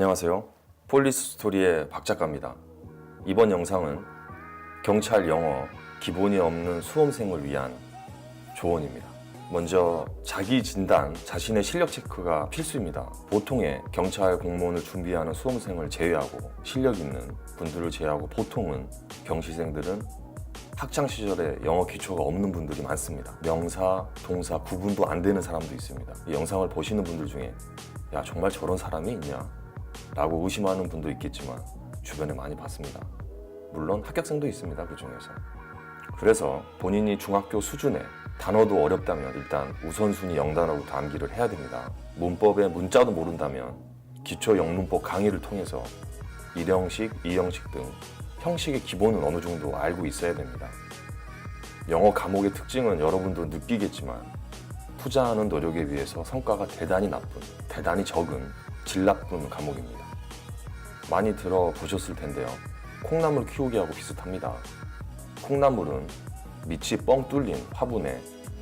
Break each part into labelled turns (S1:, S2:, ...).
S1: 안녕하세요. 폴리스 스토리의 박 작가입니다. 이번 영상은 경찰 영어 기본이 없는 수험생을 위한 조언입니다. 먼저 자기 진단, 자신의 실력 체크가 필수입니다. 보통의 경찰 공무원을 준비하는 수험생을 제외하고 실력 있는 분들을 제외하고 보통은 경시생들은 학창 시절에 영어 기초가 없는 분들이 많습니다. 명사, 동사 구분도 안 되는 사람도 있습니다. 이 영상을 보시는 분들 중에 야 정말 저런 사람이 있냐? 라고 의심하는 분도 있겠지만 주변에 많이 봤습니다. 물론 합격생도 있습니다. 그 중에서. 그래서 본인이 중학교 수준의 단어도 어렵다면 일단 우선순위 영단어부터 암기를 해야 됩니다. 문법의 문자도 모른다면 기초 영문법 강의를 통해서 1형식, 2형식 등 형식의 기본은 어느 정도 알고 있어야 됩니다. 영어 과목의 특징은 여러분도 느끼겠지만 투자하는 노력에 비해서 성과가 대단히 나쁜, 대단히 적은 질 나쁜 과목입니다. 많이 들어보셨을 텐데요. 콩나물 키우기하고 비슷합니다. 콩나물은 밑이 뻥 뚫린 화분에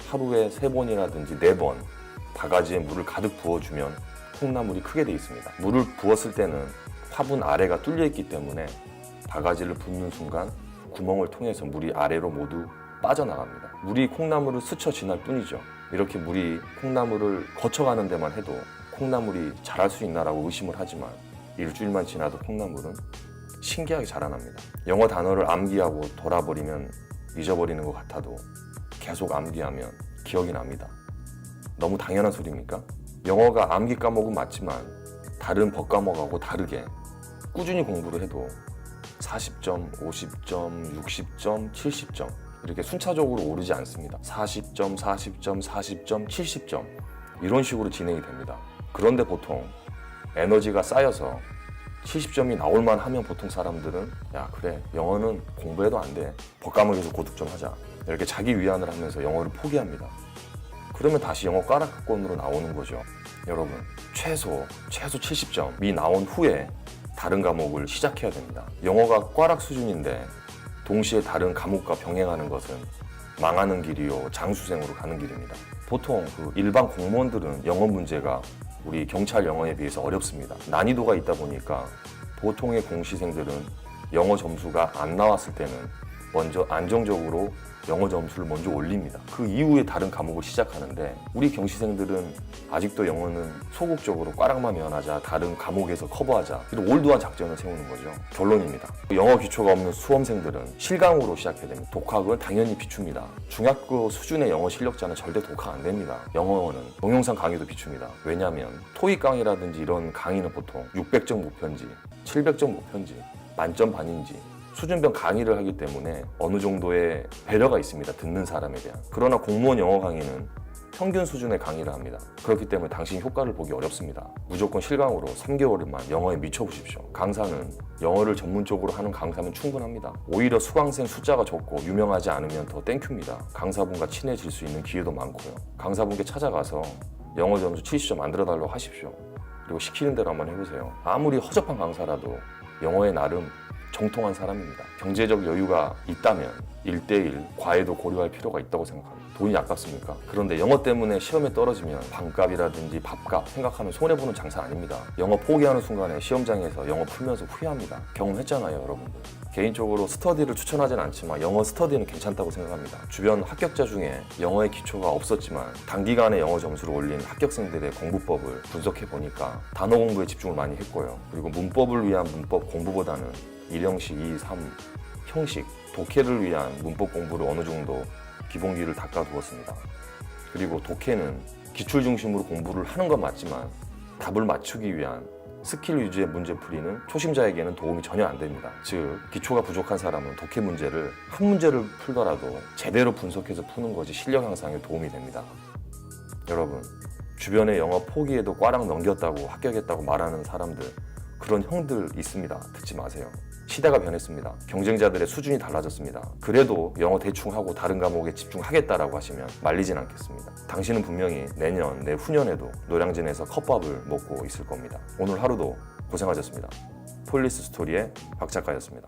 S1: 하루에 3번이라든지 4번 바가지에 물을 가득 부어주면 콩나물이 크게 돼 있습니다. 물을 부었을 때는 화분 아래가 뚫려 있기 때문에 바가지를 붓는 순간 구멍을 통해서 물이 아래로 모두 빠져나갑니다. 물이 콩나물을 스쳐 지날 뿐이죠. 이렇게 물이 콩나물을 거쳐가는 데만 해도 콩나물이 자랄 수 있나라고 의심을 하지만 일주일만 지나도 콩나물은 신기하게 자라납니다. 영어 단어를 암기하고 돌아버리면 잊어버리는 것 같아도 계속 암기하면 기억이 납니다. 너무 당연한 소리입니까? 영어가 암기 과목은 맞지만 다른 법과목하고 다르게 꾸준히 공부를 해도 40점, 50점, 60점, 70점 이렇게 순차적으로 오르지 않습니다. 40점, 40점, 40점, 70점 이런 식으로 진행이 됩니다. 그런데 보통 에너지가 쌓여서 70점이 나올만 하면 보통 사람들은 야 그래 영어는 공부해도 안 돼. 법과목에서 고득 좀 하자. 이렇게 자기 위안을 하면서 영어를 포기합니다. 그러면 다시 영어 꽈락권으로 나오는 거죠. 여러분 최소 70점이 나온 후에 다른 과목을 시작해야 됩니다. 영어가 꽈락 수준인데 동시에 다른 과목과 병행하는 것은 망하는 길이요 장수생으로 가는 길입니다. 보통 일반 공무원들은 영어 문제가 우리 경찰 영어에 비해서 어렵습니다. 난이도가 있다 보니까 보통의 공시생들은 영어 점수가 안 나왔을 때는 먼저 안정적으로 영어 점수를 먼저 올립니다. 그 이후에 다른 과목을 시작하는데 우리 경시생들은 아직도 영어는 소극적으로 꽈락만 면하자, 다른 과목에서 커버하자 이런 올드한 작전을 세우는 거죠. 결론입니다. 영어 기초가 없는 수험생들은 실강으로 시작해야 됩니다. 독학은 당연히 비춥니다. 중학교 수준의 영어 실력자는 절대 독학 안 됩니다. 영어는 동영상 강의도 비춥니다. 왜냐하면 토익 강의라든지 이런 강의는 보통 600점 목표인지 700점 목표인지 만점 반인지 수준별 강의를 하기 때문에 어느 정도의 배려가 있습니다. 듣는 사람에 대한. 그러나 공무원 영어 강의는 평균 수준의 강의를 합니다. 그렇기 때문에 당신이 효과를 보기 어렵습니다. 무조건 실강으로 3개월만 영어에 미쳐보십시오. 강사는 영어를 전문적으로 하는 강사면 충분합니다. 오히려 수강생 숫자가 적고 유명하지 않으면 더 땡큐입니다. 강사분과 친해질 수 있는 기회도 많고요. 강사분께 찾아가서 영어 점수 70점 만들어달라고 하십시오. 그리고 시키는 대로 한번 해보세요. 아무리 허접한 강사라도 영어에 나름 정통한 사람입니다. 경제적 여유가 있다면 1대1 과외도 고려할 필요가 있다고 생각합니다. 돈이 아깝습니까? 그런데 영어 때문에 시험에 떨어지면 방값이라든지 밥값 생각하면 손해보는 장사 아닙니다. 영어 포기하는 순간에 시험장에서 영어 풀면서 후회합니다. 경험했잖아요, 여러분들. 개인적으로 스터디를 추천하진 않지만 영어 스터디는 괜찮다고 생각합니다. 주변 합격자 중에 영어의 기초가 없었지만 단기간에 영어 점수를 올린 합격생들의 공부법을 분석해 보니까 단어 공부에 집중을 많이 했고요. 그리고 문법을 위한 문법 공부보다는 1형식, 2, 3 형식, 독해를 위한 문법 공부를 어느 정도 기본기를 닦아두었습니다. 그리고 독해는 기출 중심으로 공부를 하는 건 맞지만 답을 맞추기 위한 스킬 위주의 문제풀이는 초심자에게는 도움이 전혀 안 됩니다. 즉, 기초가 부족한 사람은 독해 문제를 한 문제를 풀더라도 제대로 분석해서 푸는 것이 실력 향상에 도움이 됩니다. 여러분, 주변에 영어 포기해도 꽈락 넘겼다고 합격했다고 말하는 사람들, 그런 형들 있습니다. 듣지 마세요. 시대가 변했습니다. 경쟁자들의 수준이 달라졌습니다. 그래도 영어 대충 하고 다른 과목에 집중하겠다라고 하시면 말리진 않겠습니다. 당신은 분명히 내년, 내후년에도 노량진에서 컵밥을 먹고 있을 겁니다. 오늘 하루도 고생하셨습니다. 폴리스 스토리의 박 작가였습니다.